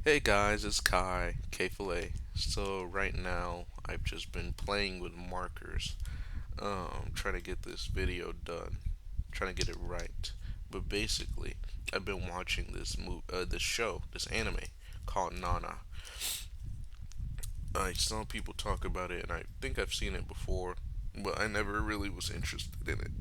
Hey guys, it's K Fillet. So right now I've just been playing with markers, trying to get this video done, trying to get it right. But basically, I've been watching this show, this anime called Nana. I saw people talk about it, and I think I've seen it before, but I never really was interested in it.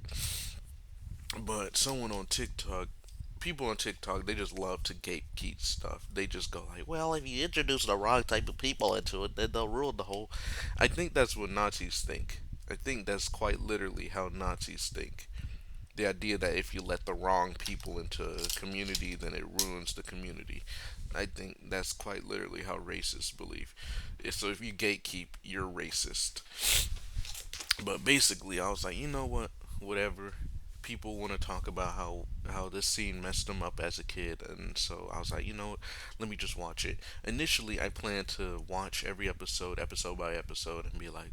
But someone on TikTok, people on TikTok, they just love to gatekeep stuff. They just go like, "Well, if you introduce the wrong type of people into it, then they'll ruin the whole." I think that's what Nazis think. I think that's quite literally how Nazis think. The idea that if you let the wrong people into a community, then it ruins the community. I think that's quite literally how racists believe. So if you gatekeep, you're racist. But basically, I was like, you know what? Whatever. People want to talk about how this scene messed them up as a kid, and so I was like, you know what? Let me just watch it. Initially, I planned to watch every episode, episode by episode, and be like,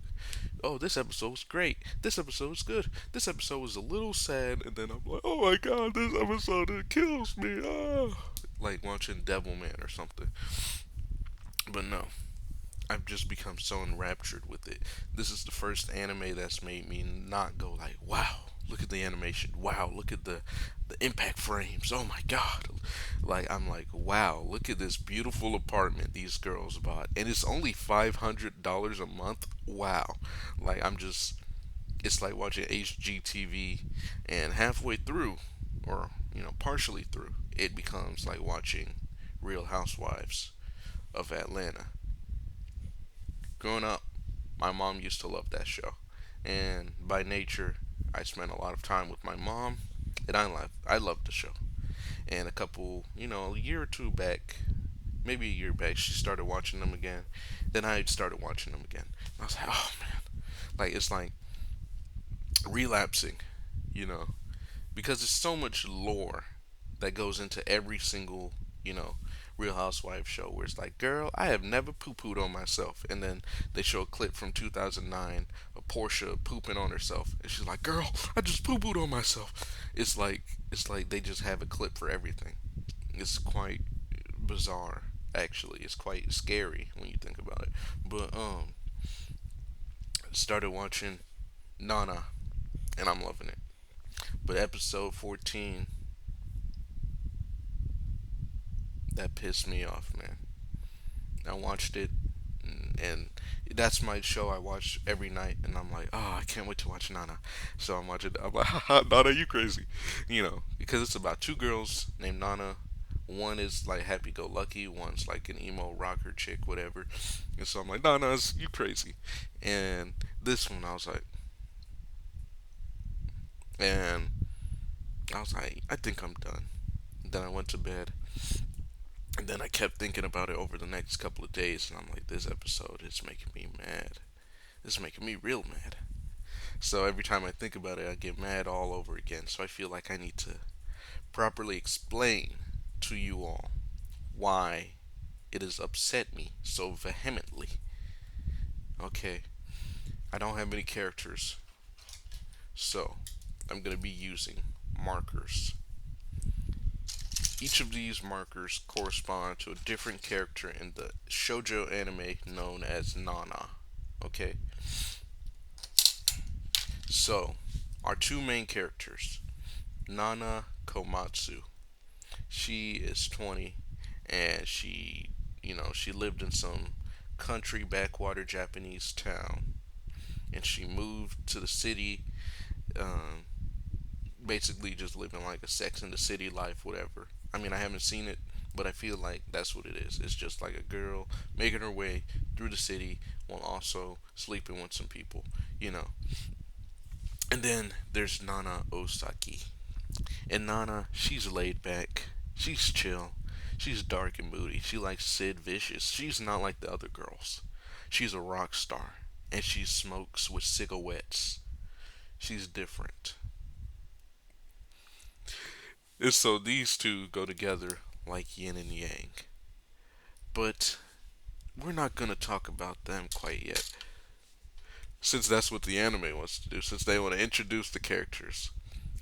oh, this episode was great. This episode was good. This episode was a little sad, and then I'm like, oh my god, this episode it kills me. Ah. Like watching Devilman or something. But no, I've just become so enraptured with it. This is the first anime that's made me not go like, "Wow, look at the animation. Wow, look at the impact frames. Oh my god." Like I'm like, "Wow, look at this beautiful apartment these girls bought." And it's only $500 a month. Wow. Like I'm just it's like watching HGTV and halfway through or, partially through, it becomes like watching Real Housewives of Atlanta. Growing up, my mom used to love that show, and by nature, I spent a lot of time with my mom, and I loved the show. And a year or two back, maybe a year back, she started watching them again. Then I started watching them again. I was like, oh man, like it's like relapsing, you know, because there's so much lore that goes into every single, Real Housewives show where it's like, girl, I have never poo pooed on myself. And then they show a clip from 2009 of Portia pooping on herself. And she's like, girl, I just poo pooed on myself. It's like they just have a clip for everything. It's quite bizarre, actually. It's quite scary when you think about it. But, started watching Nana, and I'm loving it. But episode 14, that pissed me off, man. I watched it, and that's my show I watch every night, and I'm like, oh, I can't wait to watch Nana. So I'm watching. I'm like, haha, Nana, you crazy, because it's about two girls named Nana. One is like happy-go-lucky, one's like an emo rocker chick, whatever. And so I'm like, Nana's you crazy, and this one I was like, and I was like, I think I'm done. Then I went to bed. And then I kept thinking about it over the next couple of days, and I'm like, this episode is making me mad. This is making me real mad. So every time I think about it, I get mad all over again. So I feel like I need to properly explain to you all why it has upset me so vehemently. Okay, I don't have many characters, so I'm going to be using markers. Each of these markers correspond to a different character in the Shojo anime known as Nana. Okay, so our two main characters, Nana Komatsu. She is 20, and she lived in some country backwater Japanese town, and she moved to the city, um, basically just living like a Sex in the City life, whatever. I mean, I haven't seen it, but I feel like that's what it is. It's just like a girl making her way through the city while also sleeping with some people, you know. And then there's Nana Osaki. And Nana, she's laid back. She's chill. She's dark and moody. She likes Sid Vicious. She's not like the other girls. She's a rock star. And she smokes with cigarettes. She's different. And so these two go together like yin and yang. But we're not going to talk about them quite yet. Since that's what the anime wants to do. Since they want to introduce the characters.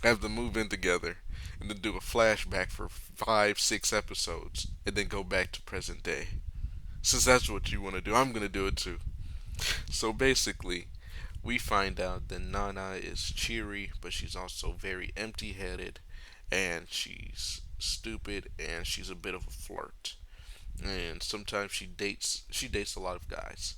Have them move in together, and then do a flashback for 5, 6 episodes, and then go back to present day. Since that's what you want to do, I'm gonna do it too. So basically, we find out that Nana is cheery, but she's also very empty-headed, and she's stupid, and she's a bit of a flirt. And sometimes she dates a lot of guys.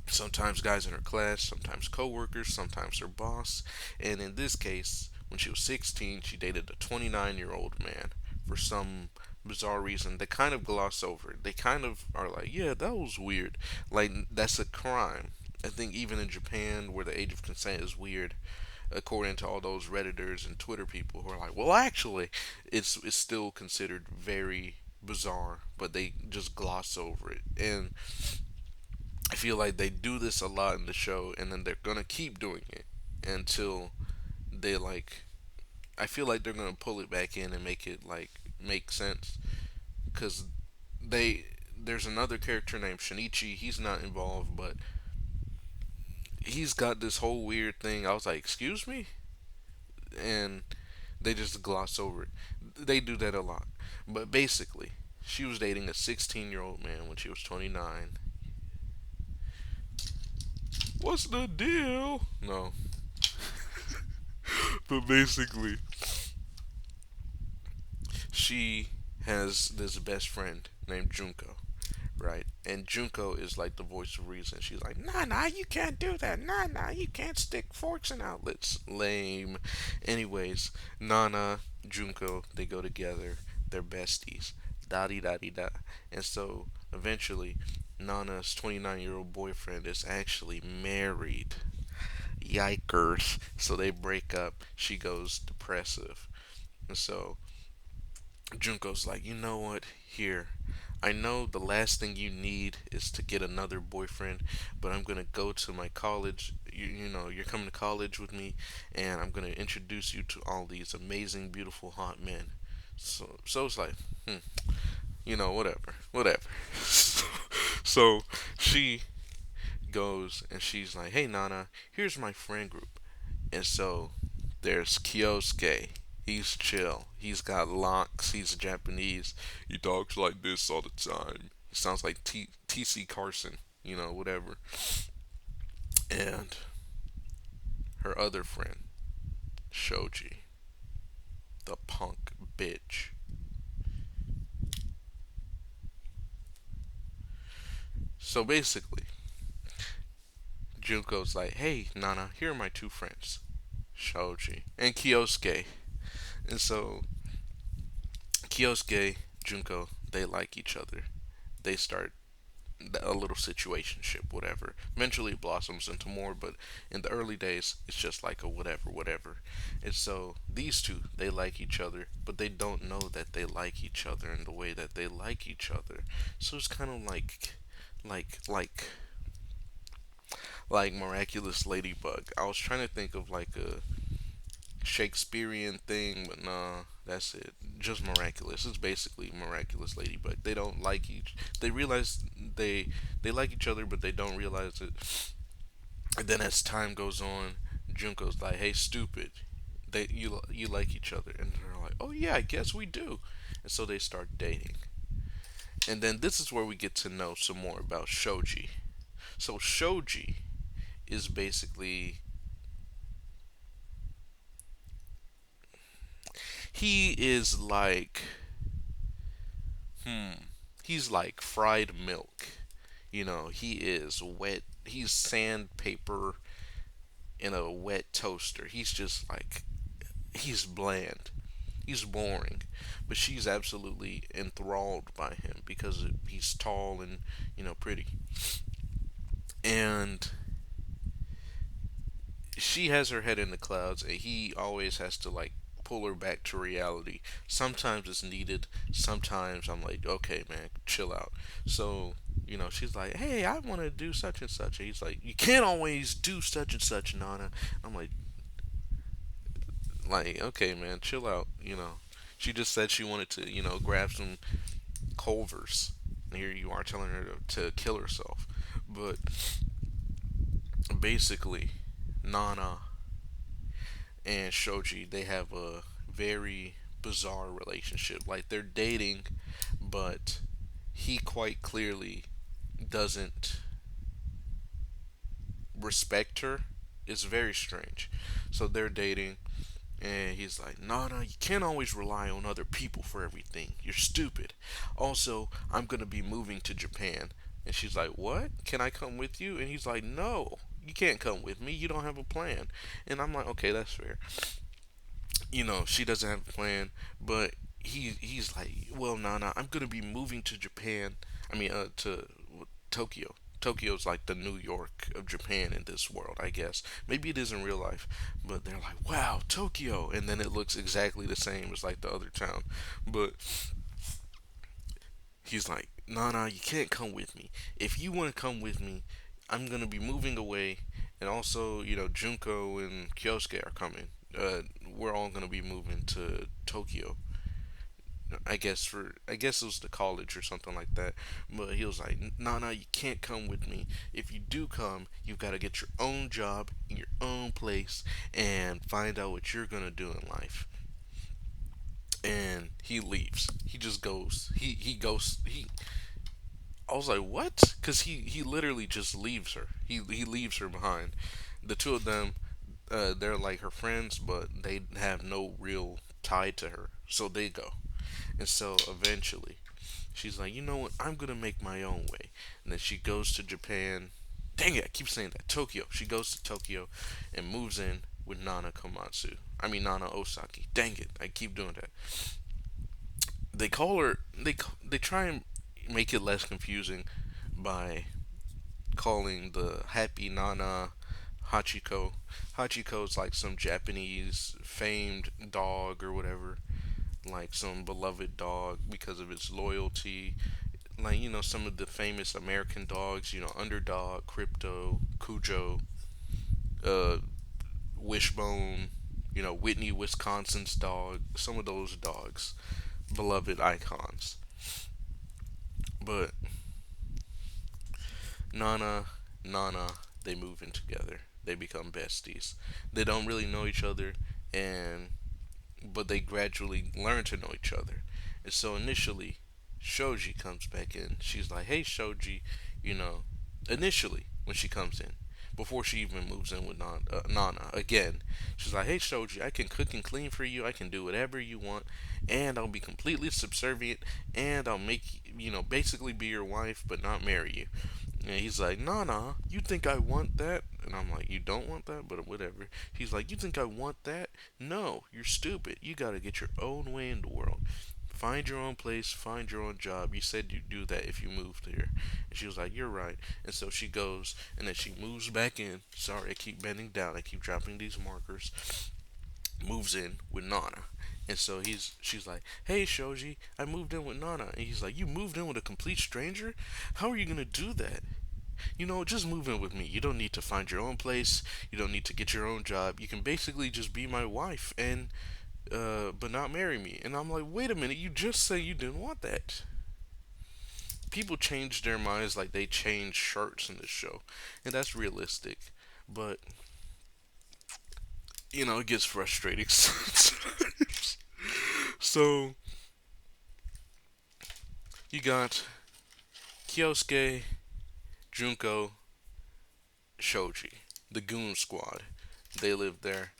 Sometimes guys in her class, sometimes coworkers, sometimes her boss. And in this case, when she was 16, she dated a 29-year-old man for some bizarre reason. They kind of gloss over it. They kind of are like, yeah, that was weird. Like, that's a crime. I think even in Japan, where the age of consent is weird, according to all those Redditors and Twitter people who are like, well, actually, it's still considered very bizarre, but they just gloss over it. And I feel like they do this a lot in the show, and then they're gonna keep doing it until they like. I feel like they're gonna pull it back in and make it like make sense, because they there's another character named Shinichi. He's not involved, but he's got this whole weird thing. I was like, excuse me, and they just gloss over it. They do that a lot, but basically, she was dating a 16-year-old man when she was 29. What's the deal? No, but basically, she has this best friend named Junko, right? And Junko is like the voice of reason. She's like, nah, nah, you can't do that. Nah, nah, you can't stick forks in outlets. Lame. Anyways, Nana, Junko, they go together. They're besties. Da di da di da. And so eventually, Nana's 29-year-old boyfriend is actually married. Yikers. So they break up. She goes depressive. And so Junko's like, you know what? Here, I know the last thing you need is to get another boyfriend, but I'm gonna go to my college. You're coming to college with me, and I'm gonna introduce you to all these amazing, beautiful, hot men. So it's like, whatever, whatever. So she goes and she's like, hey, Nana, here's my friend group. And so there's Kyosuke. He's chill. He's got locks. He's Japanese. He talks like this all the time. He sounds like T.C. Carson, whatever. And her other friend, Shoji, the punk bitch. So basically, Junko's like, hey, Nana, here are my two friends, Shoji and Kyosuke. And so Kyosuke, Junko, they like each other. They start a little situationship, whatever. Eventually it blossoms into more, but in the early days, it's just like a whatever, whatever. And so these two, they like each other, but they don't know that they like each other in the way that they like each other. So it's kind of like, like, like miraculous ladybug. I was trying to think of like a Shakespearean thing, but nah, that's it. Just miraculous. It's basically miraculous ladybug. They don't like each. They realize they they like each other, but they don't realize it. And then as time goes on, Junko's like, "Hey, stupid, you like each other," and they're like, "Oh yeah, I guess we do." And so they start dating. And then this is where we get to know some more about Shoji. So Shoji is basically he is like hmm he's like fried milk. He is wet. He's sandpaper in a wet toaster. He's just like he's bland. He's boring, but she's absolutely enthralled by him because he's tall and pretty. And she has her head in the clouds, and he always has to like pull her back to reality. Sometimes it's needed. Sometimes I'm like, okay, man, chill out. So she's like, hey, I want to do such and such. And he's like, you can't always do such and such, Nana. I'm like, okay, man, chill out. She just said she wanted to, grab some Culvers. And here you are telling her to kill herself. But basically, Nana and Shoji, they have a very bizarre relationship. Like they're dating, but he quite clearly doesn't respect her. It's very strange. So they're dating, and he's like, "No, no, you can't always rely on other people for everything. You're stupid. Also, I'm gonna be moving to Japan." And she's like, "What? Can I come with you?" And he's like, "No, you can't come with me. You don't have a plan." And I'm like, "Okay, that's fair." She doesn't have a plan, but he's like, "Well, Nana, I'm gonna be moving to Japan. I mean, to Tokyo. Tokyo's like the New York of Japan in this world, I guess. Maybe it is in real life, but they're like, wow, Tokyo, and then it looks exactly the same as like the other town. But he's like, Nana, you can't come with me. If you want to come with me, I'm gonna be moving away, and also, Junko and Kyosuke are coming. We're all gonna be moving to Tokyo. I guess it was the college or something like that. But he was like, "Nah, you can't come with me. If you do come, you've got to get your own job in your own place and find out what you're gonna do in life." And he leaves. He just goes. He goes. He. I was like, "What?" Because he literally just leaves her. He leaves her behind. The two of them, they're like her friends, but they have no real tie to her. So they go. And so eventually, she's like, you know what? I'm gonna make my own way. And then she goes to Japan. Dang it, I keep saying that. Tokyo. She goes to Tokyo and moves in with Nana Komatsu. I mean Nana Osaki. Dang it, I keep doing that. They call her. They try and make it less confusing by calling the happy Nana Hachiko. Hachiko's like some Japanese famed dog or whatever, like some beloved dog because of its loyalty. Like, some of the famous American dogs, Underdog, Crypto, Cujo, uh, Wishbone, Whitney, Wisconsin's dog, some of those dogs, beloved icons. But Nana, Nana, they move in together. They become besties. They don't really know each other, and but they gradually learn to know each other. And so initially, Shoji comes back in. She's like, "Hey, Shoji, you know." Initially, when she comes in, before she even moves in with Nana again, she's like, "Hey, Shoji, I can cook and clean for you. I can do whatever you want, and I'll be completely subservient, and I'll make basically be your wife, but not marry you." And he's like, "Nah, nah, you think I want that?" And I'm like, "You don't want that, but whatever." He's like, "You think I want that? No, you're stupid. You gotta get your own way in the world. Find your own place, find your own job. You said you'd do that if you moved here." And she was like, "You're right." And so she goes, and then she moves back in. Sorry, I keep bending down. I keep dropping these markers. Moves in with Nana. And so she's like, "Hey, Shoji, I moved in with Nana." And he's like, "You moved in with a complete stranger? How are you gonna do that? Just move in with me. You don't need to find your own place. You don't need to get your own job. You can basically just be my wife and but not marry me." And I'm like, "Wait a minute, you just said you didn't want that." People change their minds like they change shirts in this show. And that's realistic. But, it gets frustrating sometimes. So, you got Kyosuke, Junko, Shoji, the Goon Squad. They live there.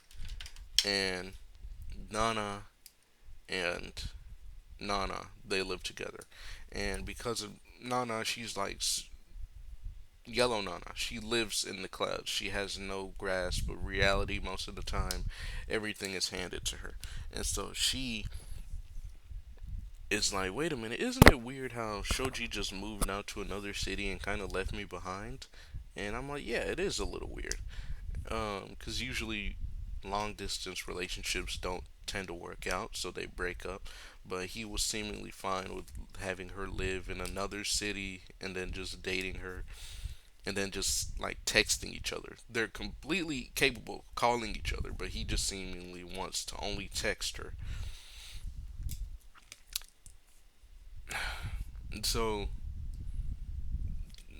And Nana and Nana, they live together. And because of Nana, she's like yellow Nana. She lives in the clouds. She has no grasp of reality most of the time. Everything is handed to her. And so she is like, wait a minute, isn't it weird how Shoji just moved out to another city and kind of left me behind? And I'm like, yeah, it is a little weird. Because usually long distance relationships don't tend to work out, so they break up. But he was seemingly fine with having her live in another city and then just dating her and then just like texting each other. They're completely capable of calling each other, but he just seemingly wants to only text her. And so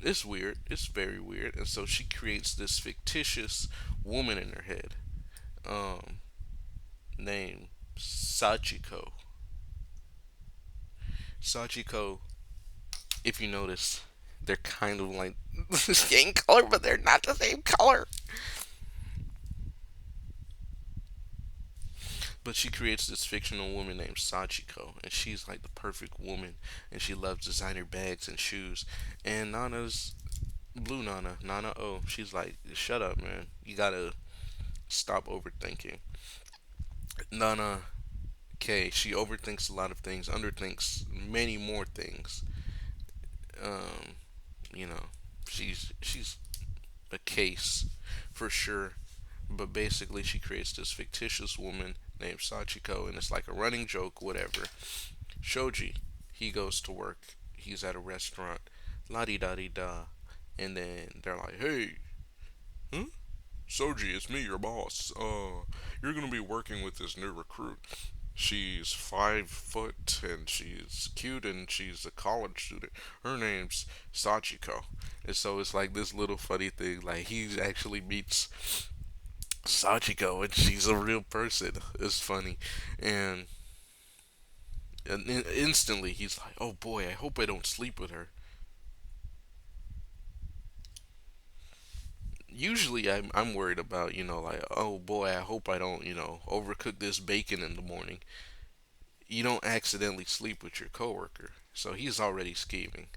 it's weird. It's very weird. And so she creates this fictitious woman in her head. Um, named Sachiko. Sachiko, if you notice, they're kind of like the same color, but they're not the same color. But she creates this fictional woman named Sachiko, and she's like the perfect woman, and she loves designer bags and shoes. And Nana's Blue Nana, Nana O, she's like, shut up, man. You gotta stop overthinking. Nana K, she overthinks a lot of things, underthinks many more things. Um, you know, she's a case for sure. But basically, she creates this fictitious woman named Sachiko, and it's like a running joke, whatever. Shoji, he goes to work. He's at a restaurant. La di da di da. And then they're like, hey, huh? Soji, it's me, your boss. You're gonna be working with this new recruit. She's 5 foot and she's cute and she's a college student. Her name's Sachiko. And so it's like this little funny thing. Like he actually meets Sachiko and she's a real person. It's funny. And, and instantly he's like, oh boy, I hope I don't sleep with her. Usually I'm worried about, like, oh boy, I hope I don't, overcook this bacon in the morning. You don't accidentally sleep with your coworker. So he's already scheming.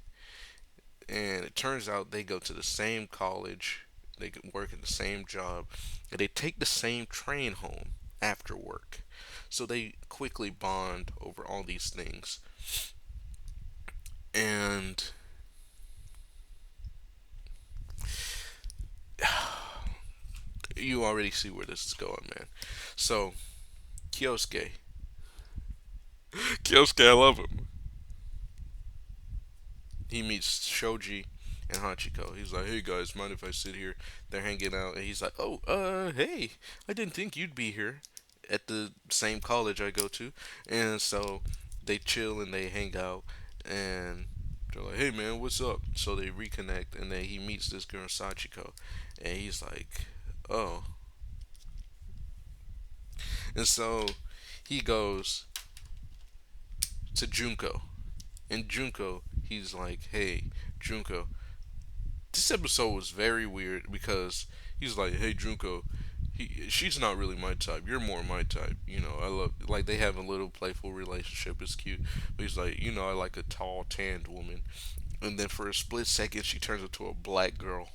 And it turns out they go to the same college, they work in the same job, and they take the same train home after work. So they quickly bond over all these things. And you already see where this is going, man. So, Kyosuke. Kyosuke, I love him. He meets Shoji and Hachiko. He's like, "Hey guys, mind if I sit here?" They're hanging out, and he's like, "Oh, hey, I didn't think you'd be here at the same college I go to." And so they chill and they hang out, and they're like, "Hey man, what's up?" So they reconnect, and then he meets this girl Sachiko, and he's like, "Oh," and so he goes to Junko, and Junko, he's like, "Hey, Junko, this episode was very weird because he's like, "Hey Junko, she's not really my type. You're more my type. I love like they have a little playful relationship. It's cute." But he's like, "I like a tall, tanned woman." And then for a split second, she turns into a black girl,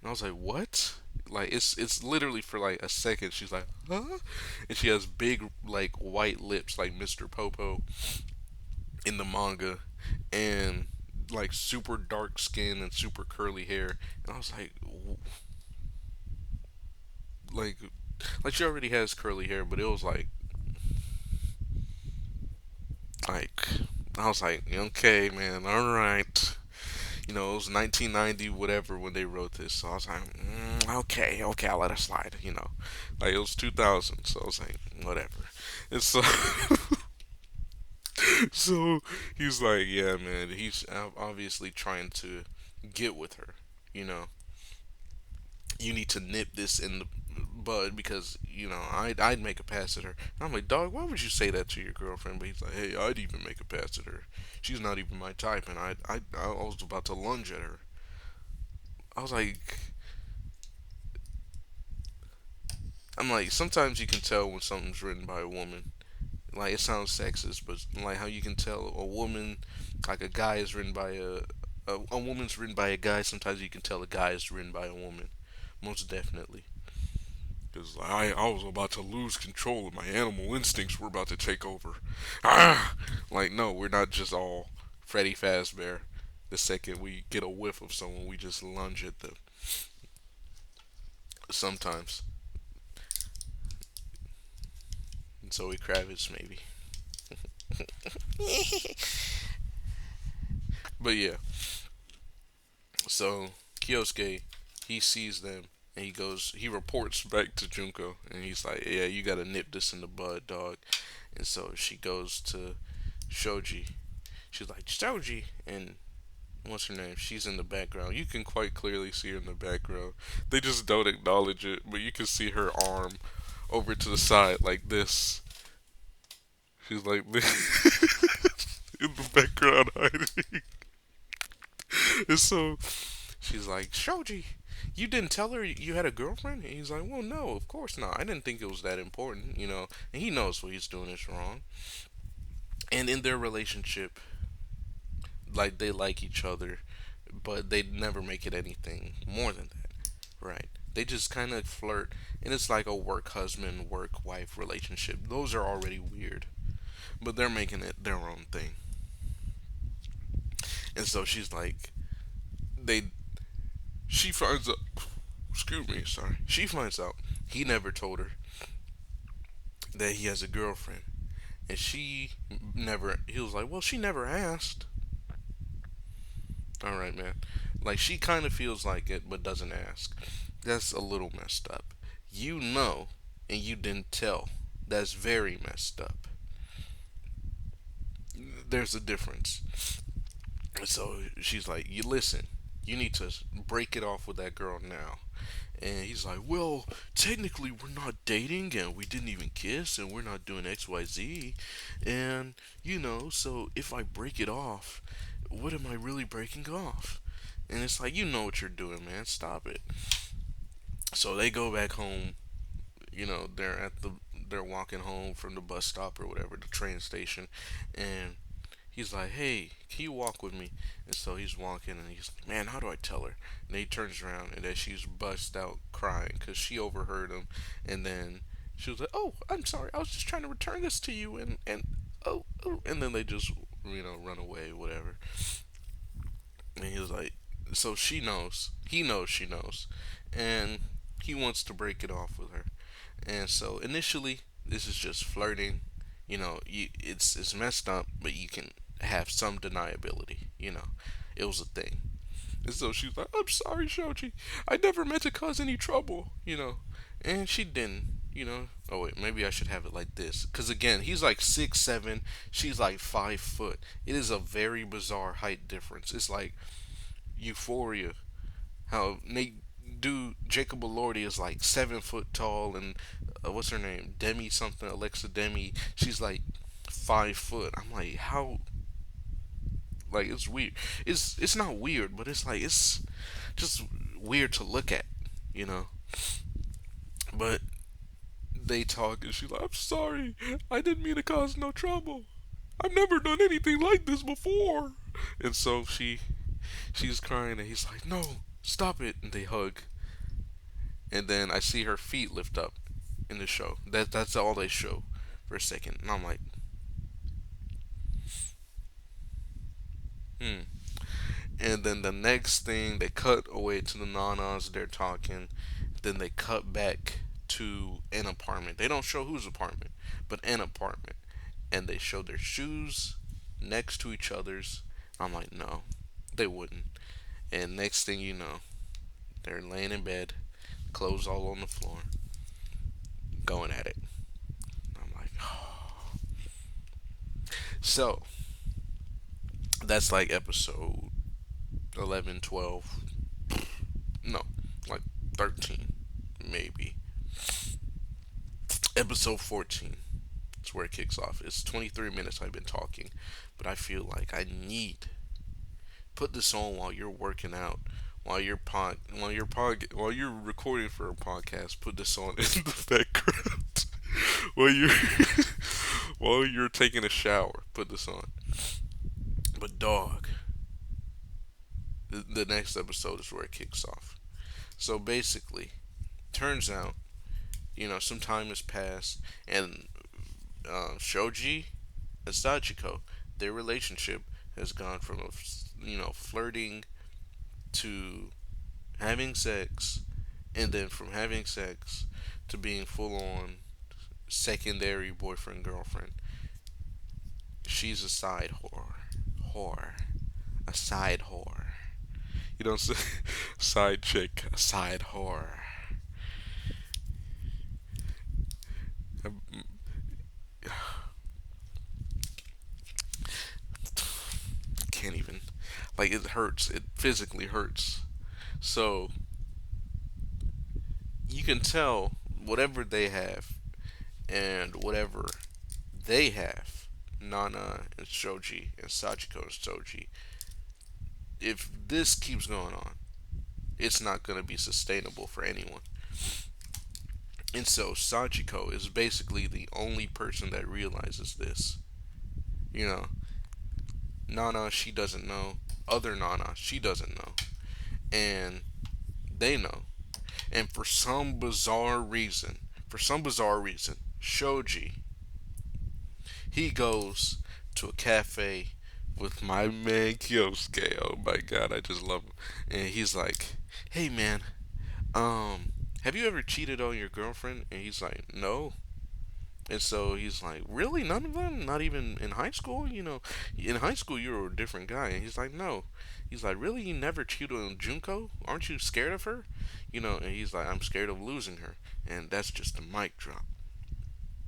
and I was like, "What?" Like it's literally for like a second. She's like, "Huh?" And she has big like white lips, like Mr. Popo in the manga, and like super dark skin and super curly hair. And I was like like she already has curly hair, but it was like I was like, okay, man, all right. It was 1990 whatever when they wrote this, so I was like, okay, okay, I'll let it slide. Like it was 2000, so I was like, whatever. And so so he's like, yeah, man, he's obviously trying to get with her. You know, you need to nip this in the bud because I'd make a pass at her. And I'm like, dog, why would you say that to your girlfriend? But he's like, hey, I'd even make a pass at her. She's not even my type, and I was about to lunge at her. I was like, I'm like, sometimes you can tell when something's written by a woman. Like it sounds sexist, but like how you can tell a woman, like a guy is written by a woman's written by a guy. Sometimes you can tell a guy is written by a woman. Most definitely. Because I was about to lose control and my animal instincts were about to take over. Ah! Like, no, we're not just all Freddy Fazbear. The second we get a whiff of someone, we just lunge at them. Sometimes. And Zoe Kravitz, maybe. But yeah. So, Kyosuke, he sees them and he reports back to Junko and he's like, yeah, you gotta nip this in the bud, dog. And so she goes to Shoji. She's like, Shoji, and what's her name? She's in the background. You can quite clearly see her in the background. They just don't acknowledge it, but you can see her arm over to the side like this. She's like this in the background hiding. And so she's like, Shoji, you didn't tell her you had a girlfriend? And he's like, well, no, of course not. I didn't think it was that important, you know. And he knows what he's doing is wrong. And in their relationship, like they like each other, but they never make it anything more than that, right? They just kind of flirt, and it's like a work husband, work wife relationship. Those are already weird, but they're making it their own thing. And so she's like, they, she finds out, excuse me, sorry, she finds out he never told her that he has a girlfriend, and she never. He was like, well, she never asked. All right, man. Like she kind of feels like it, but doesn't ask. That's a little messed up. You know, and you didn't tell. That's very messed up. There's a difference. So she's like, you listen. You need to break it off with that girl now. And he's like, well, technically we're not dating and we didn't even kiss and we're not doing XYZ. And, so if I break it off, what am I really breaking off? And it's like, you know what you're doing, man. Stop it. So they go back home. They're walking home from the bus stop or whatever, the train station, and he's like, "Hey, can you walk with me?" And so he's walking, and he's like, "Man, how do I tell her?" And he turns around, and then she's bust out crying because she overheard him, and then she was like, "Oh, I'm sorry, I was just trying to return this to you," and oh, and then they just run away, whatever. And he was like, so he knows she knows, and he wants to break it off with her. And so initially, this is just flirting. It's messed up, but you can have some deniability. It was a thing. And so she's like, "I'm sorry, Shoji. I never meant to cause any trouble." And she didn't. Oh wait, maybe I should have it like this. Cause again, he's like 6'7", she's like 5 foot. It is a very bizarre height difference. It's like Euphoria, how Nate dude Jacob Elordi is like 7 foot tall, and what's her name, Demi something, Alexa Demi, she's like 5 foot. I'm like, how? Like it's weird. It's not weird, but it's like it's just weird to look at, you know. But they talk, and she's like, "I'm sorry, I didn't mean to cause no trouble. I've never done anything like this before." And so she's crying, and he's like, "No, stop it!" And they hug, and then I see her feet lift up in the show. That's all they show for a second, and I'm like, hmm. And then the next thing, they cut away to the nanas. They're talking. Then they cut back to an apartment. They don't show whose apartment, but an apartment, and they show their shoes next to each other's. I'm like, no, they wouldn't. And next thing you know, they're laying in bed, clothes all on the floor, going at it. I'm like, oh. So that's like episode 11, 12. No, like 13, maybe. Episode 14. That's where it kicks off. It's 23 minutes I've been talking, but I feel like I need put this on while you're working out, while you're recording for a podcast. Put this on in the background while you're while you're taking a shower. Put this on. But dog, the next episode is where it kicks off. So basically, turns out some time has passed, and Shoji and Sachiko, their relationship has gone from flirting to having sex, and then from having sex to being full on secondary boyfriend girlfriend. She's a side whore, a side whore. You don't say side chick, a side whore. I can't even. Like it hurts. It physically hurts. So you can tell whatever they have. and whatever they have, Nana and Shoji and Sachiko and Soji, if this keeps going on, it's not going to be sustainable for anyone. And so Sachiko is basically the only person that realizes this. You know, Nana, she doesn't know. Other Nana, she doesn't know. And they know. And for some bizarre reason, Shoji, he goes to a cafe with my man Kyosuke. Oh my god, I just love him. And he's like, "Hey man, have you ever cheated on your girlfriend?" And he's like, "No." And so he's like, "Really? None of them? Not even in high school? In high school you were a different guy." And he's like, "No." He's like, "Really? You never cheated on Junko? Aren't you scared of her?" And he's like, "I'm scared of losing her." And that's just a mic drop,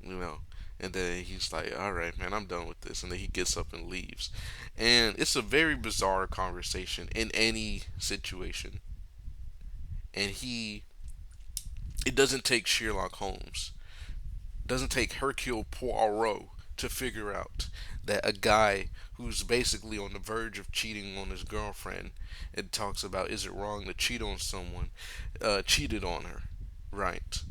you know. And then he's like, "All right, man, I'm done with this." And then he gets up and leaves. And it's a very bizarre conversation in any situation. And it doesn't take Sherlock Holmes, doesn't take Hercule Poirot to figure out that a guy who's basically on the verge of cheating on his girlfriend and talks about, is it wrong to cheat on someone, cheated on her, right?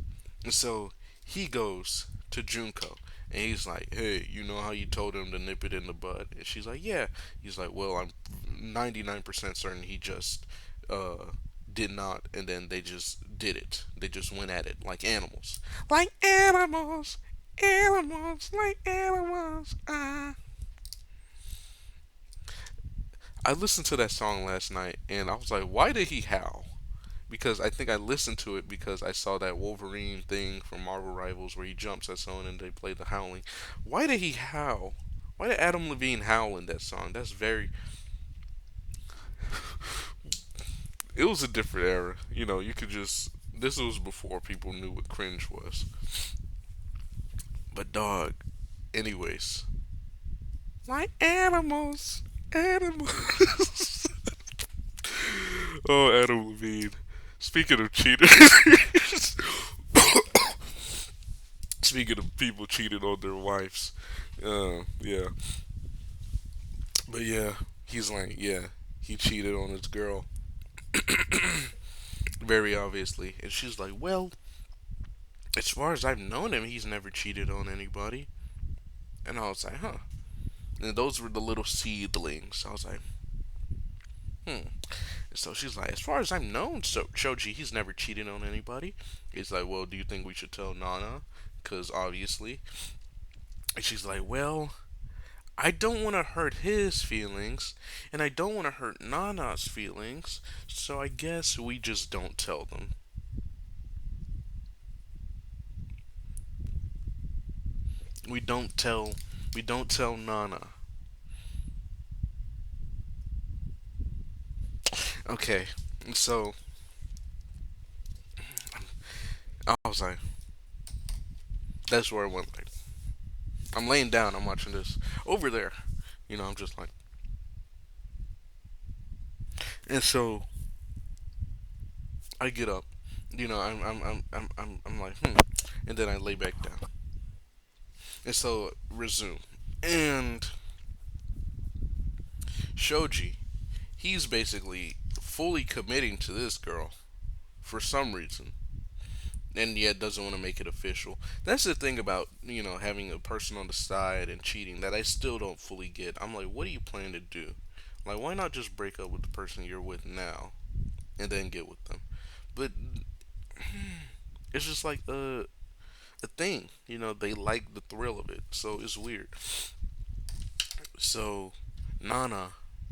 And so he goes to Junko and he's like, "Hey, you know how you told him to nip it in the bud?" And she's like, "Yeah." He's like, "Well, I'm 99% certain he just uh, did not, and then they just did it. They just went at it like animals. Like animals, animals, like animals. Ah." I listened to that song last night and I was like, why did he howl? Because I think I listened to it because I saw that Wolverine thing from Marvel Rivals where he jumps at someone and they play the howling. Why did he howl? Why did Adam Levine howl in that song? That's very. It was a different era. You could just. This was before people knew what cringe was. But, dog, anyways. Like animals. Animals. Oh, Adam Levine. Speaking of cheaters. Speaking of people cheating on their wives. Yeah. But yeah, he's like, yeah, he cheated on his girl. Very obviously. And she's like, well, as far as I've known him, he's never cheated on anybody. And I was like, huh. And those were the little seedlings. I was like, hmm. And so she's like, as far as I've known, Shoji, he's never cheated on anybody. He's like, well, do you think we should tell Nana? Because obviously. And she's like, well, I don't want to hurt his feelings, and I don't want to hurt Nana's feelings, so I guess we just don't tell them. We don't tell. We don't tell Nana. Okay, so I was like, that's where I went. Like, I'm laying down. I'm watching this over there. I'm just like, and so I get up. I'm like, and then I lay back down. And so resume. And Shoji, he's basically fully committing to this girl for some reason, and yet doesn't want to make it official. That's the thing about having a person on the side and cheating that I still don't fully get. I'm like, what do you plan to do? Like, why not just break up with the person you're with now and then get with them? But it's just like a thing. They like the thrill of it, so it's weird. So Nana,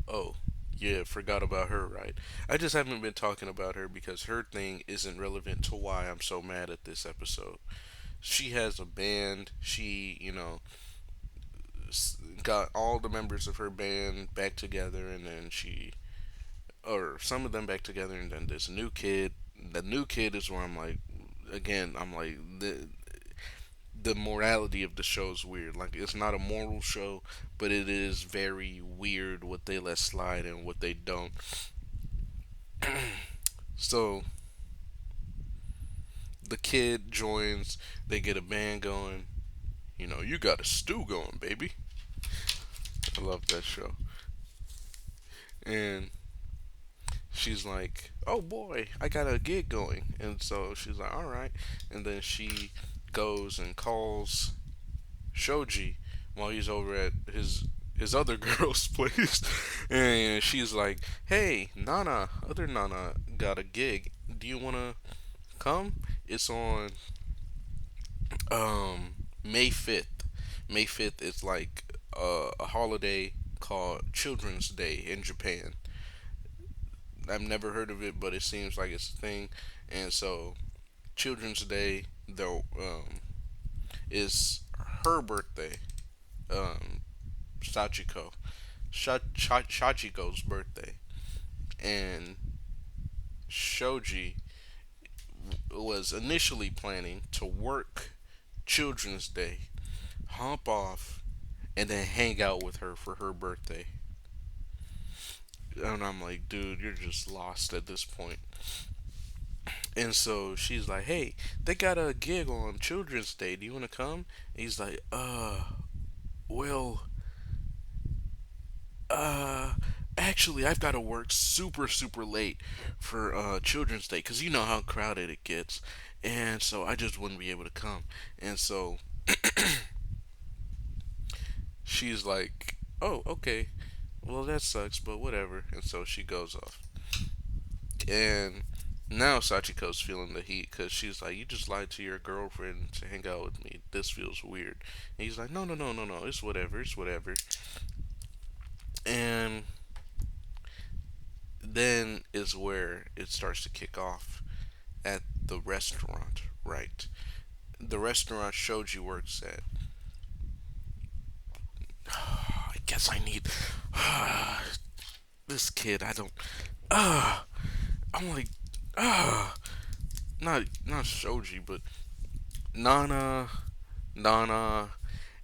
oh yeah, forgot about her, right? I just haven't been talking about her because her thing isn't relevant to why I'm so mad at this episode. She has a band. She, got all the members of her band back together, and then or some of them back together, and then this new kid. The new kid is where I'm like, again, I'm like the morality of the show is weird. Like, it's not a moral show, but it is very weird what they let slide and what they don't. So The kid joins. They get a band going. You got a stew going, baby. I love that show. And she's like, "Oh boy, I got a gig going." And so she's like, "All right." And then she goes and calls Shoji while he's over at his other girl's place, and she's like, "Hey, Nana, other Nana got a gig. Do you wanna come? It's on May 5th. May 5th is like a holiday called Children's Day in Japan. I've never heard of it, but it seems like it's a thing. And so Children's Day though is her birthday. Um, Sachiko, Shachiko's birthday, and Shoji was initially planning to work Children's Day, hop off, and then hang out with her for her birthday. And I'm like, dude, you're just lost at this point. And so she's like, hey, they got a gig on Children's Day. Do you want to come? And he's like, well, uh, actually, I've got to work super, super late for Children's Day because you know how crowded it gets. And so I just wouldn't be able to come. And so she's like, oh, okay. Well, that sucks, but whatever. And so she goes off. And now Sachiko's feeling the heat because she's like, you just lied to your girlfriend to hang out with me. This feels weird. And he's like, no, no, no, no, no. It's whatever. It's whatever. And then is where it starts to kick off at the restaurant, right? The restaurant Shoji works at. I guess I need this kid. I don't. Uh, I'm like, uh, not Shoji, but Nana, Nana,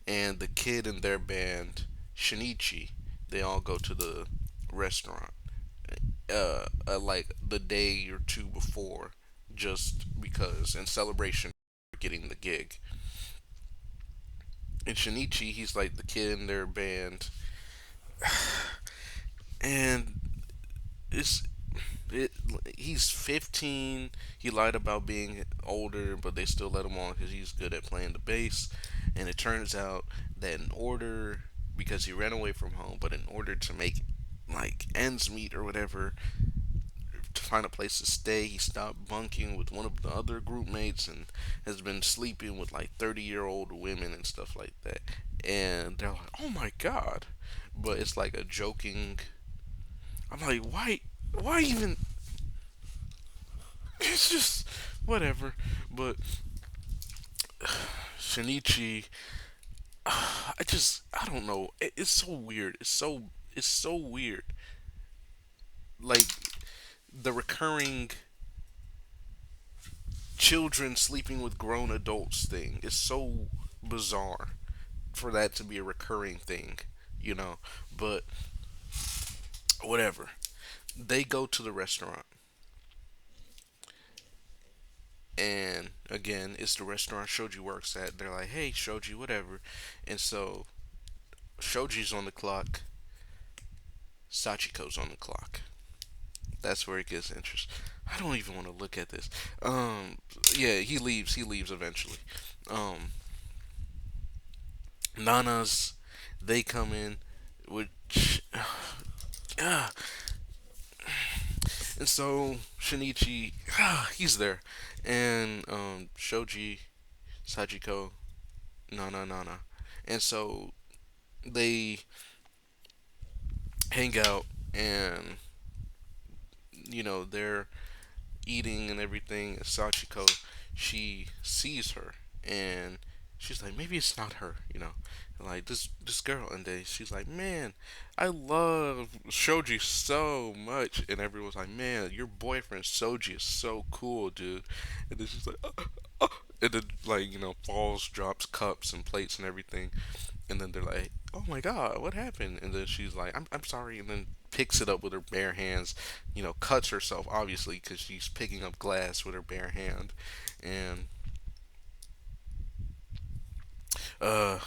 and the kid in their band, Shinichi. They all go to the restaurant. Like the day or two before, just because in celebration for getting the gig. And Shinichi, he's like the kid in their band, and it's it. He's 15. He lied about being older, but they still let him on because he's good at playing the bass. And it turns out that in order, because he ran away from home, but in order to make like ends meet or whatever, to find a place to stay, he stopped bunking with one of the other group mates and has been sleeping with like 30-year-old women and stuff like that. And they're like, "Oh my god!" But it's like a joking. I'm like, why even? It's just whatever. But Shinichi, I don't know. It's so weird. It's so weird. Like the recurring children sleeping with grown adults thing is so bizarre for that to be a recurring thing, you know. But whatever. They go to the restaurant, and again, it's the restaurant Shoji works at. They're like, "Hey, Shoji, whatever," and so Shoji's on the clock. Sachiko's on the clock. That's where it gets interesting. I don't even want to look at this. Yeah, he leaves. He leaves eventually. Um, Nana's, they come in, which, uh, and so Shinichi, he's there, and Shoji, Sachiko, Nana, and so they hang out, and they're eating and everything. Sachiko, she sees her, and she's like, maybe it's not her, like this girl. And then she's like, man, I love Shoji so much. And everyone's like, man, your boyfriend Soji is so cool, dude. And then she's like, and then like falls, drops cups and plates and everything. And then they're like, oh my god, what happened? And then she's like, I'm sorry. And then picks it up with her bare hands, cuts herself obviously because she's picking up glass with her bare hand, and uh,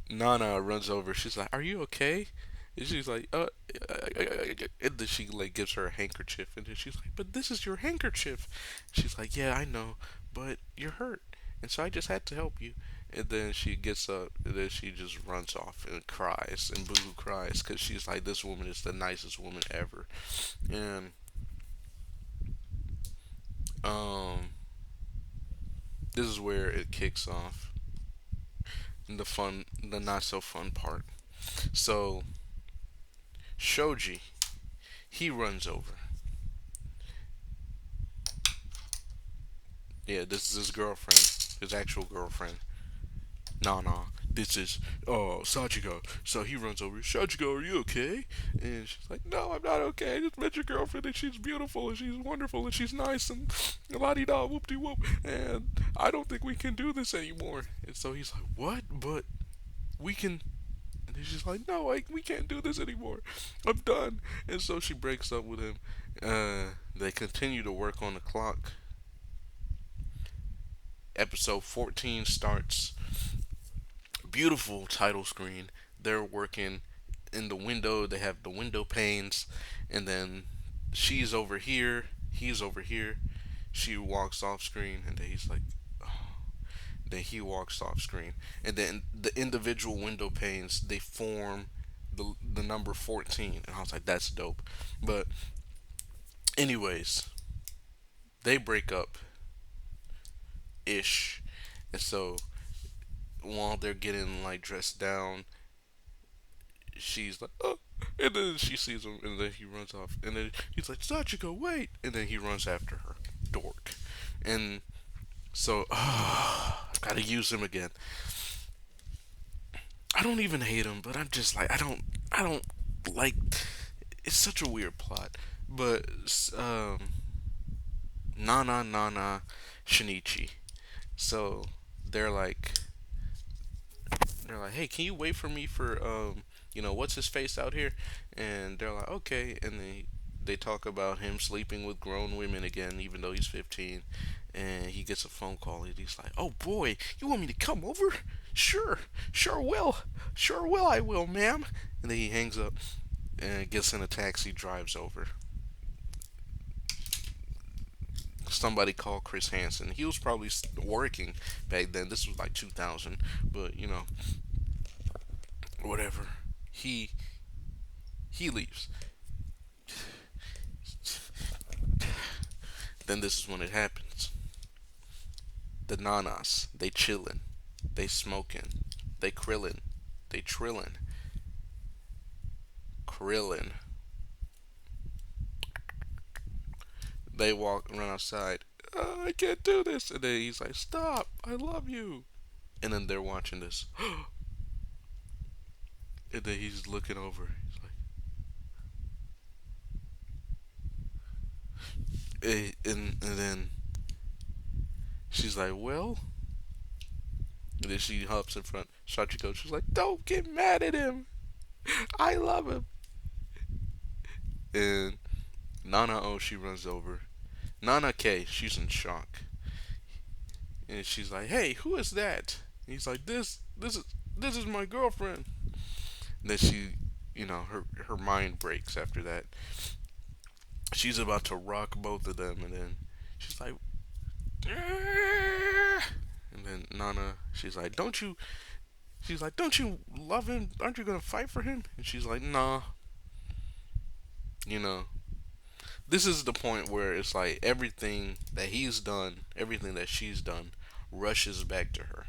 Nana runs over. She's like, "Are you okay?" And she's like, and then she like gives her a handkerchief, and then she's like, "But this is your handkerchief." She's like, "Yeah, I know, but you're hurt, and so I just had to help you." And then she gets up, and then she just runs off and cries, and Boo cries because she's like, "This woman is the nicest woman ever." And um, this is where it kicks off the not so fun part. So Shoji, he runs over. Yeah, this is his girlfriend, his actual girlfriend. Nah, nah. This is Sachiko. So he runs over. Sachiko, are you okay? And she's like, No, I'm not okay. I just met your girlfriend and she's beautiful and she's wonderful and she's nice and la di da whoop de whoop. And I don't think we can do this anymore. And so he's like, What? But we can. And she's like, No, we can't do this anymore. I'm done. And so she breaks up with him. They continue to work on the clock. Episode 14 starts. Beautiful title screen. They're working in the window. They have the window panes, and then she's over here. He's over here. She walks off screen, and then he's like, oh. Then he walks off screen, and then the individual window panes they form the number 14, and I was like, that's dope. But anyways, they break up ish, and so while they're getting like dressed down, she's like, oh. And then she sees him, and then he runs off. And then he's like, Sachiko, wait! And then he runs after her. Dork. And so, I've got to use him again. I don't even hate him, but I'm just like, I don't like. It's such a weird plot. But, Nana, Nana, Shinichi. So, they're like, they're like, hey, can you wait for me for what's his face out here? And they're like, okay. And they talk about him sleeping with grown women again, even though he's 15. And he gets a phone call, and he's like, oh boy, you want me to come over? Sure, sure will, I will, ma'am. And then he hangs up and gets in a taxi, drives over. Somebody called Chris Hansen. He was probably working back then. This was like 2000, but whatever. He he leaves. Then this is when it happens. The nanas, they chillin', they smoking, they krillin', they trillin', krillin'. They run outside. I can't do this. And then he's like, stop, I love you. And then they're watching this. And then he's looking over. He's like, and then she's like, well. And then she hops in front. Sachiko, she's like, don't get mad at him. I love him. And Nana O, she runs over. Nana K, she's in shock. And she's like, hey, who is that? And he's like, this is my girlfriend. And then she, her mind breaks after that. She's about to rock both of them, and then she's like, "Ah!" And then Nana, she's like, don't you love him? Aren't you gonna fight for him? And she's like, nah. You know, this is the point where it's like everything that he's done, everything that she's done, rushes back to her,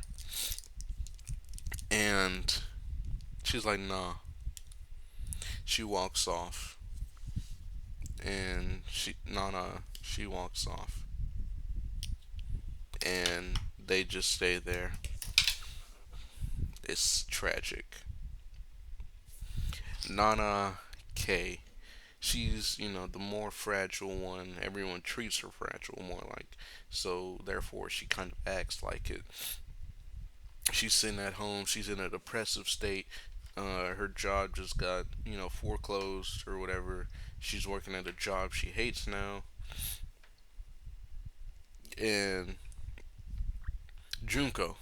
and she's like, nah. She walks off, and Nana, she walks off, and they just stay there. It's tragic. Nana K, she's, the more fragile one. Everyone treats her fragile more like. So, therefore, she kind of acts like it. She's sitting at home. She's in a depressive state. Her job just got, foreclosed or whatever. She's working at a job she hates now. And Junko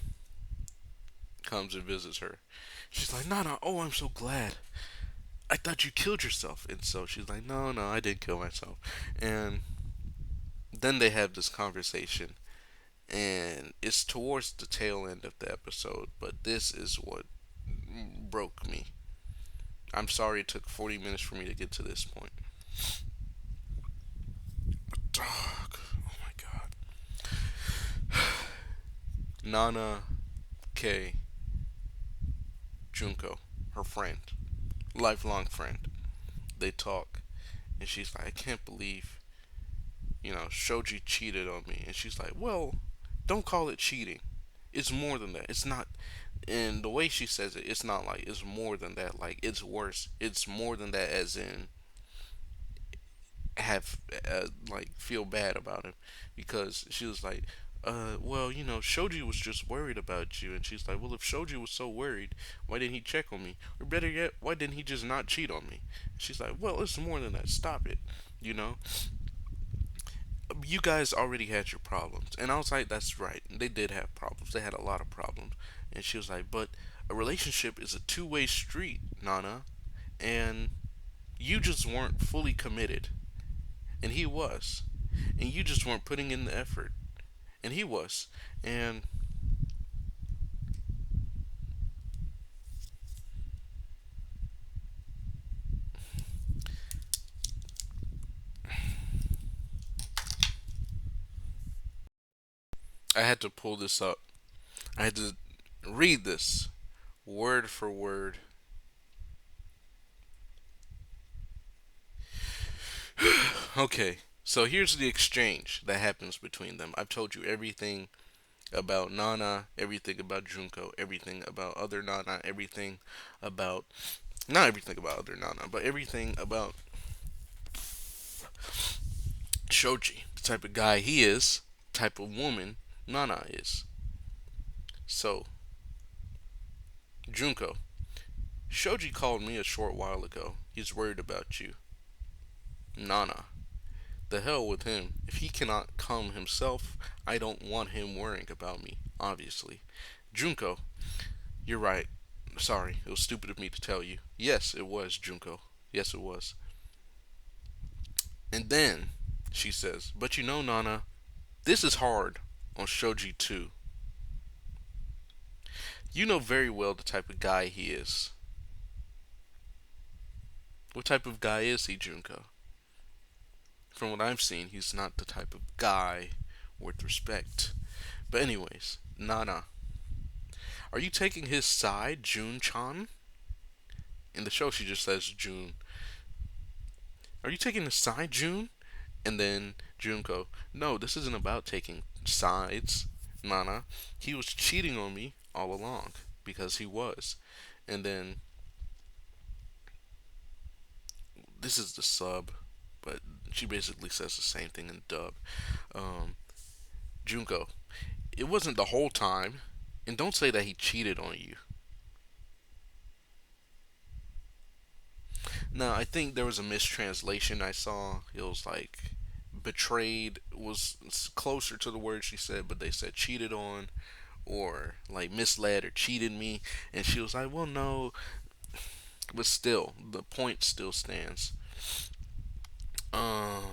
comes and visits her. She's like, Nana, oh, I'm so glad. I thought you killed yourself. And so she's like, no, no, I didn't kill myself. And then they have this conversation. And it's towards the tail end of the episode, but this is what broke me. I'm sorry it took 40 minutes for me to get to this point. Dog. Oh my god. Nana K. Junko, her friend, lifelong friend. They talk, and she's like, I can't believe, Shoji cheated on me. And she's like, well, don't call it cheating. It's more than that. It's not. And the way she says it, it's not like it's more than that. Like, it's worse. It's more than that, as in have like feel bad about him, because she was like, well, Shoji was just worried about you. And she's like, well, if Shoji was so worried, why didn't he check on me? Or better yet, why didn't he just not cheat on me? And she's like, well, it's more than that. Stop it. You know, you guys already had your problems. And I was like, that's right. They did have problems. They had a lot of problems. And she was like, but a relationship is a two-way street, Nana. And you just weren't fully committed. And he was. And you just weren't putting in the effort. And he was. And I had to pull this up. I had to read this word for word. Okay, so here's the exchange that happens between them. I've told you everything about Nana, everything about Junko, everything about other Nana, everything about, not everything about other Nana, but everything about Shoji, the type of guy he is, type of woman Nana is. So, Junko, Shoji called me a short while ago. He's worried about you. Nana, the hell with him. If he cannot come himself, I don't want him worrying about me, obviously. Junko, you're right. Sorry, it was stupid of me to tell you. Yes, it was, Junko. Yes, it was. And then, she says, but Nana, this is hard on Shoji too. You know very well the type of guy he is. What type of guy is he, Junko? From what I've seen, he's not the type of guy worth respect. But anyways, Nana, are you taking his side, Jun-chan? In the show, she just says June. Are you taking his side, June? And then Junko, no, this isn't about taking sides, Nana. He was cheating on me all along, because he was. And then this is the sub, but she basically says the same thing in dub. Um, Junko, it wasn't the whole time, and don't say that he cheated on you. Now, I think there was a mistranslation I saw. It was like betrayed was closer to the word she said, but they said cheated on, or like misled or cheated me. And she was like, well, no, but still, the point still stands. Um,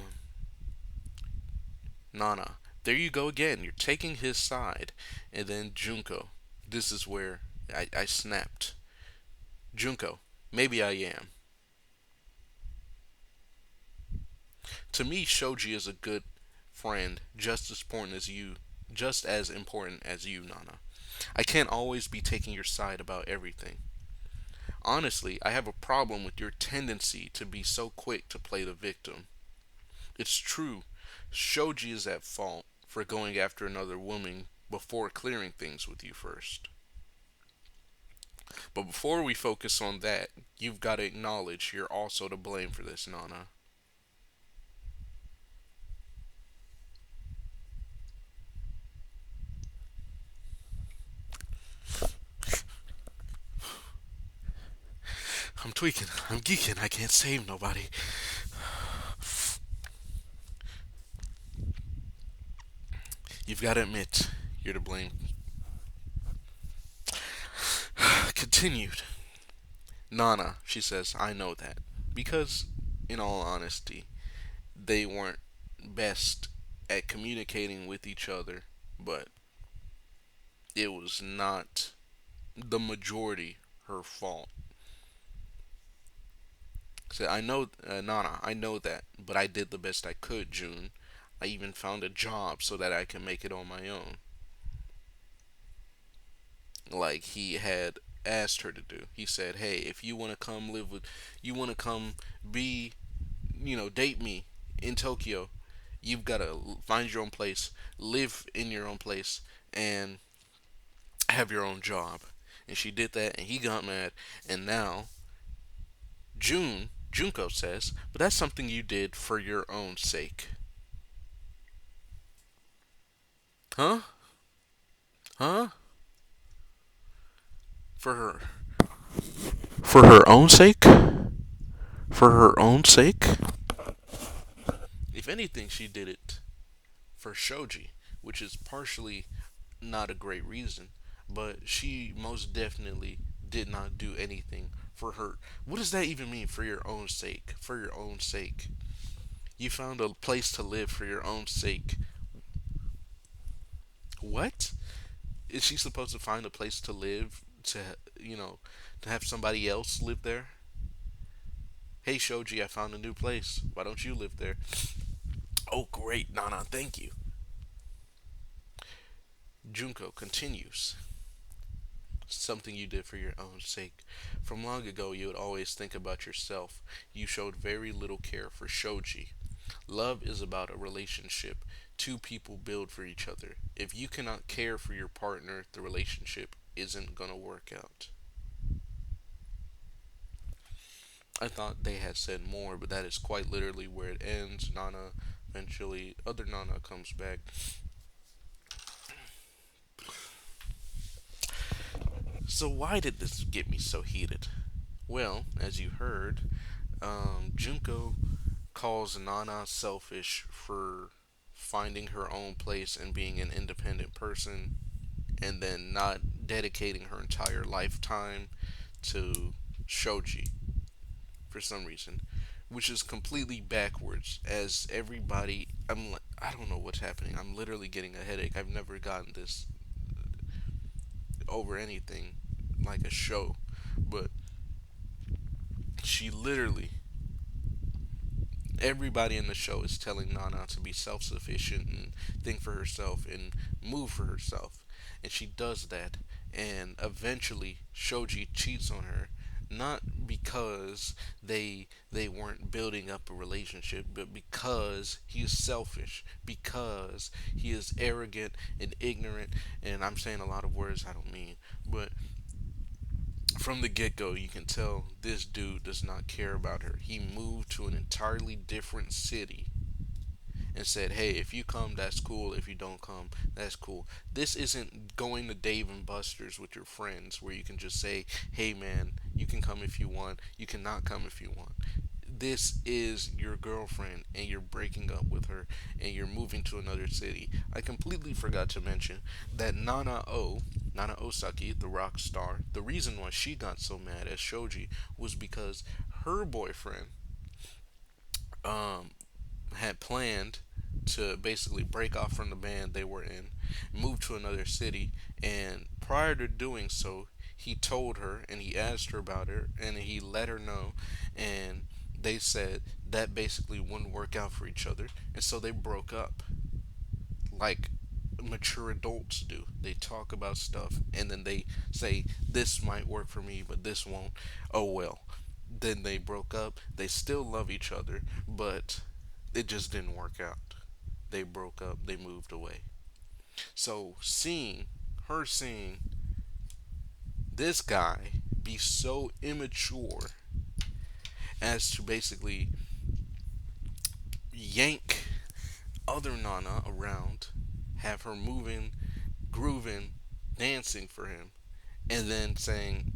Nana, there you go again. You're taking his side. And then Junko, this is where I snapped. Junko, maybe I am. To me, Shoji is a good friend, just as important as you, Nana. I can't always be taking your side about everything. Honestly, I have a problem with your tendency to be so quick to play the victim. It's true, Shoji is at fault for going after another woman before clearing things with you first. But before we focus on that, you've got to acknowledge you're also to blame for this, Nana. tweaking. I'm geeking. I can't save nobody. You've got to admit, you're to blame. Continued. Nana, she says, I know that. Because, in all honesty, they weren't best at communicating with each other, but it was not the majority her fault. So I know, Nana, I know that, but I did the best I could, June. I even found a job so that I can make it on my own, like he had asked her to do. He said, "Hey, if you want to come live with, you want to come be, date me in Tokyo, you've got to find your own place, live in your own place, and have your own job." And she did that, and he got mad. And now Junko says, "But that's something you did for your own sake." Huh? Huh? For her, for her own sake? For her own sake? If anything, she did it for Shoji, which is partially not a great reason, but she most definitely did not do anything for her. What does that even mean? For your own sake? For your own sake? You found a place to live for your own sake. What? Is she supposed to find a place to live you know, to have somebody else live there? Hey Shoji, I found a new place. Why don't you live there? Oh great, Nana, thank you. Junko continues. Something you did for your own sake. From long ago, you would always think about yourself. You showed very little care for Shoji. Love is about a relationship two people build for each other. If you cannot care for your partner, the relationship isn't going to work out. I thought they had said more, but that is quite literally where it ends. Nana eventually, other Nana comes back. So, why did this get me so heated? Well, as you heard, Junko calls Nana selfish for finding her own place and being an independent person, and then not dedicating her entire lifetime to Shoji for some reason, which is completely backwards. As everybody, I don't know what's happening. I'm literally getting a headache. I've never gotten this over anything like a show, but she literally, everybody in the show is telling Nana to be self sufficient and think for herself and move for herself. And she does that. And eventually, Shoji cheats on her. Not because they weren't building up a relationship, but because he is selfish, because he is arrogant and ignorant, and I'm saying a lot of words I don't mean, but from the get go, you can tell this dude does not care about her. He moved to an entirely different city and said, "Hey, if you come, that's cool. If you don't come, that's cool." This isn't going to Dave and Buster's with your friends where you can just say, "Hey, man, you can come if you want. You cannot come if you want." This is your girlfriend and you're breaking up with her and you're moving to another city. I completely forgot to mention that Nana Osaki, the rock star, the reason why she got so mad at Shoji was because her boyfriend um, had planned to basically break off from the band they were in, move to another city, and prior to doing so, he told her and he asked her about her and he let her know, and they said that basically wouldn't work out for each other, and so they broke up like mature adults do. They talk about stuff and then they say, "This might work for me, but this won't." Oh well. Then they broke up. They still love each other, but it just didn't work out. They broke up, they moved away. So seeing this guy be so immature as to basically yank other Nana around, have her moving, grooving, dancing for him, and then saying,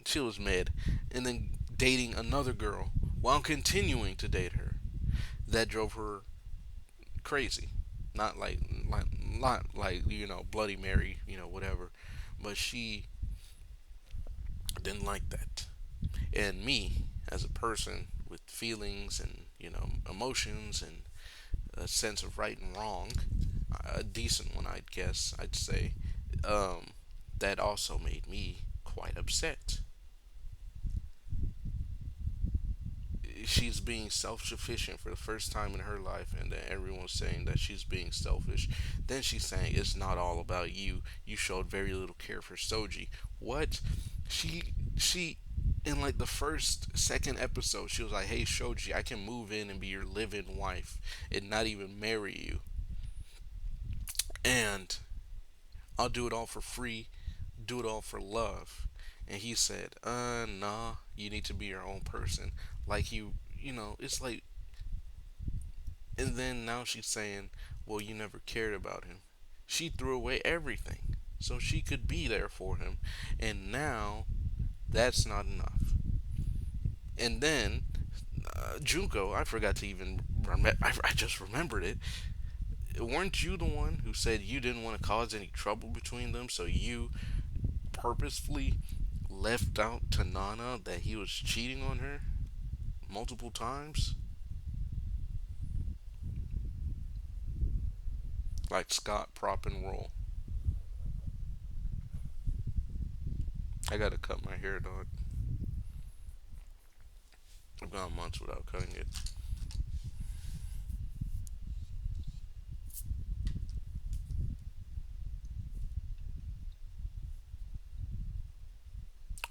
She was mid, and then dating another girl while continuing to date her. That drove her crazy. Not not like Bloody Mary, whatever. But she didn't like that. And me, as a person with feelings and emotions and a sense of right and wrong, a decent one, I'd guess, I'd say, um, that also made me quite upset. She's being self-sufficient for the first time in her life, and then everyone's saying that she's being selfish. Then she's saying it's not all about you. You showed very little care for Soji. What? She in like the first second episode, she was like, "Hey Shoji, I can move in and be your live-in wife and not even marry you, and I'll do it all for free, do it all for love." And he said, nah, you need to be your own person." Like it's like, and then now she's saying, well, you never cared about him. She threw away everything so she could be there for him. And now that's not enough. And then Junko, I forgot to even I just remembered it. Weren't you the one who said you didn't want to cause any trouble between them, so you purposefully left out to Nana that he was cheating on her multiple times? Like Scott Prop and Roll. I gotta cut my hair, dog. I've gone months without cutting it.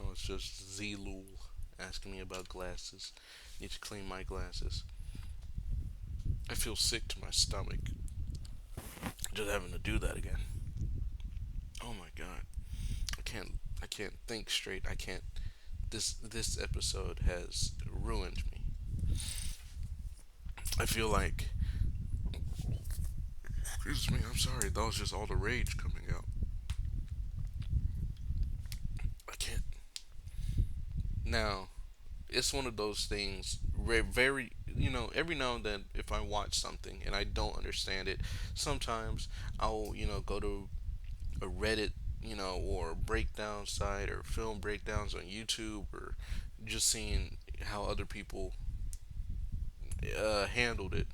Oh, it's just Z Lul asking me about glasses. Need to clean my glasses. I feel sick to my stomach just having to do that again. Oh my god. I can't think straight. I can't this episode has ruined me. I feel like, excuse me, I'm sorry, that was just all the rage coming out. I can't. Now, it's one of those things very, every now and then if I watch something and I don't understand it, sometimes I'll go to a Reddit, or breakdown site or film breakdowns on YouTube, or just seeing how other people handled it.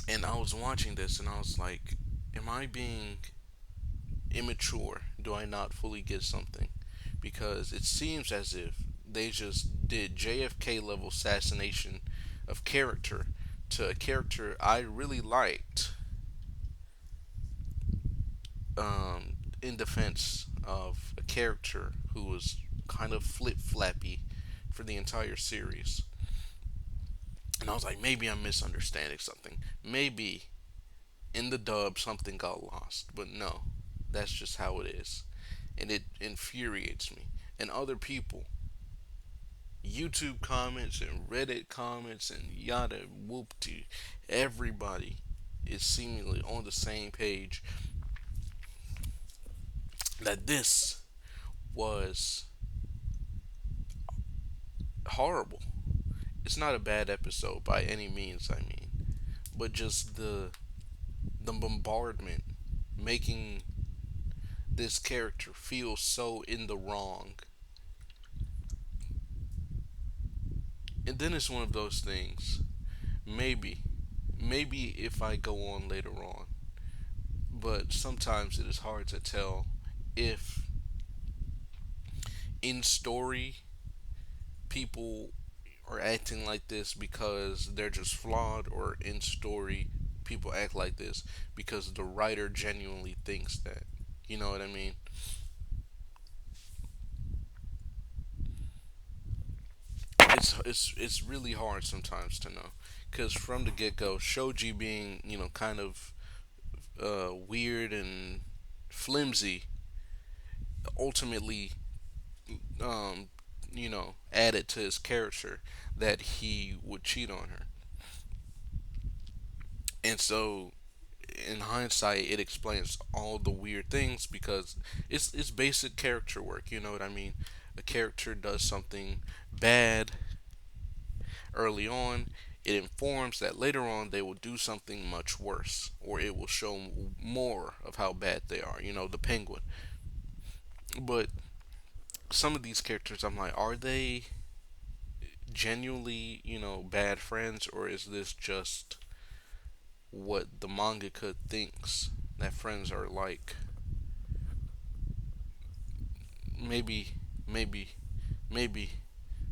And I was watching this and I was like, am I being immature? Do I not fully get something? Because it seems as if they just did JFK level assassination of character to a character I really liked, in defense of a character who was kind of flip flappy for the entire series. And I was like, maybe I'm misunderstanding something. Maybe in the dub something got lost. But no, that's just how it is. And it infuriates me. And other people, YouTube comments and Reddit comments and yada whoopty, everybody is seemingly on the same page that this was horrible. It's not a bad episode by any means, I mean, but just the bombardment making this character feel so in the wrong. And then it's one of those things. Maybe, maybe if I go on later on, but sometimes it is hard to tell if in story people are acting like this because they're just flawed, or in story people act like this because the writer genuinely thinks that. You know what I mean? It's really hard sometimes to know, because from the get go, Shoji being kind of weird and flimsy ultimately added to his character that he would cheat on her. And so in hindsight it explains all the weird things because it's basic character work, you know what I mean? a character does something bad early on, it informs that later on they will do something much worse, or it will show more of how bad they are. You know, the penguin. But some of these characters, I'm like, are they genuinely, bad friends, or is this just what the mangaka thinks that friends are like? Maybe, maybe, maybe,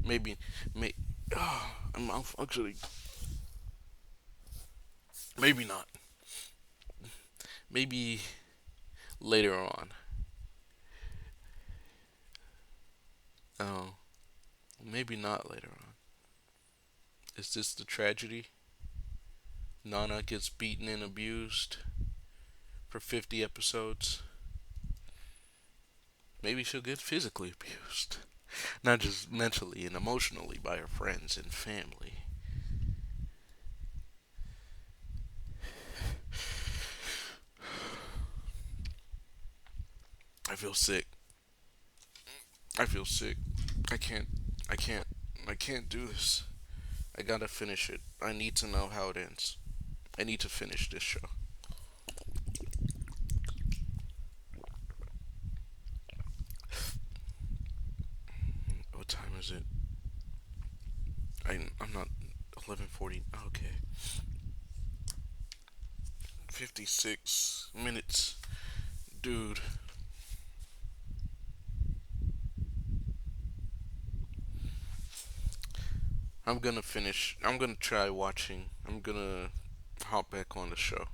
maybe, may. I'm actually maybe not. Maybe later on. Oh, maybe not later on. Is this the tragedy? Nana gets beaten and abused for 50 episodes. Maybe she'll get physically abused, not just mentally and emotionally by her friends and family. I feel sick. I feel sick. I can't. I can't. I can't do this. I gotta finish it. I need to know how it ends. I need to finish this show. What time is it? I'm not 11:40. Okay. 56 minutes. Dude, I'm gonna finish. I'm gonna try watching. I'm gonna hop back on the show.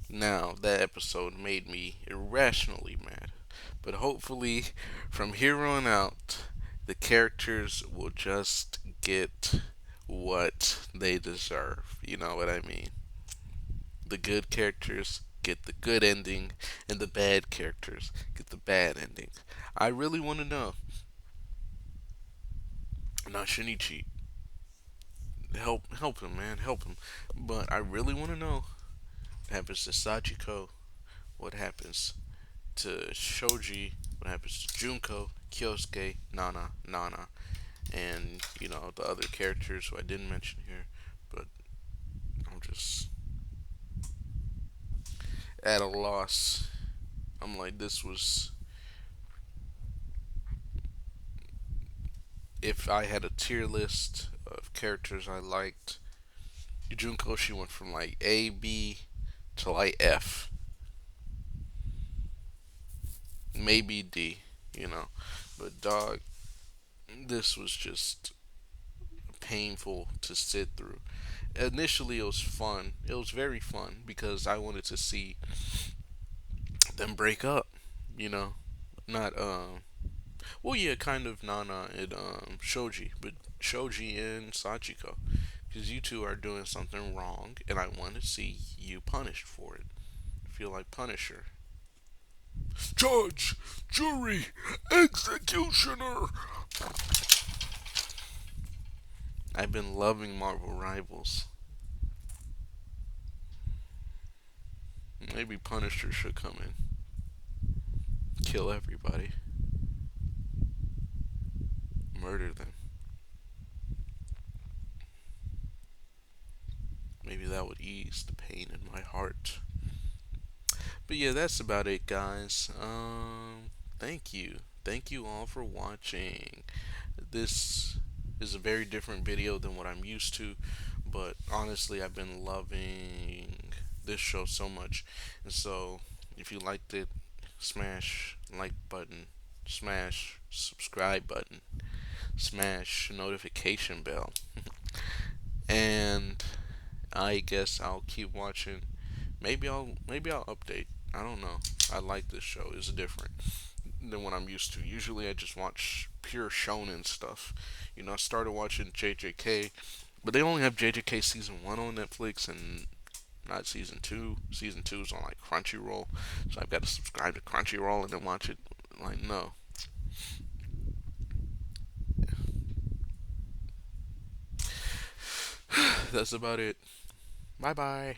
Now, that episode made me irrationally mad. But hopefully, from here on out, the characters will just get what they deserve. You know what I mean? The good characters get the good ending, and the bad characters get the bad ending. I really want to know. Not Shinichi. Help him, man. Help him. But I really want to know what happens to Sachiko, what happens to Shoji, what happens to Junko, Kyosuke, Nana, and the other characters who I didn't mention here. But I'm just at a loss. I'm like, this was, if I had a tier list of characters I liked, Junko, she went from like A, B to like F, maybe D, you know. But dog, this was just painful to sit through. Initially, it was fun. It was very fun because I wanted to see them break up. You know, not well, yeah, kind of Nana and Shoji, but Shoji and Sachiko, because you two are doing something wrong, and I want to see you punished for it. I feel like Punisher. Judge, jury, executioner. I've been loving Marvel Rivals. Maybe Punisher should come in, kill everybody, murder them. Maybe that would ease the pain in my heart. But yeah, that's about it, guys. Thank you. Thank you all for watching. This is a very different video than what I'm used to, but honestly, I've been loving this show so much. And so, if you liked it, smash like button, smash subscribe button, smash notification bell. And I guess I'll keep watching. Maybe I'll update. I don't know. I like this show. It's different than what I'm used to. Usually I just watch pure shonen stuff. I started watching JJK, but they only have JJK season 1 on Netflix and not season 2. Season 2 is on like Crunchyroll. So I've got to subscribe to Crunchyroll and then watch it. Like, no. That's about it. Bye bye.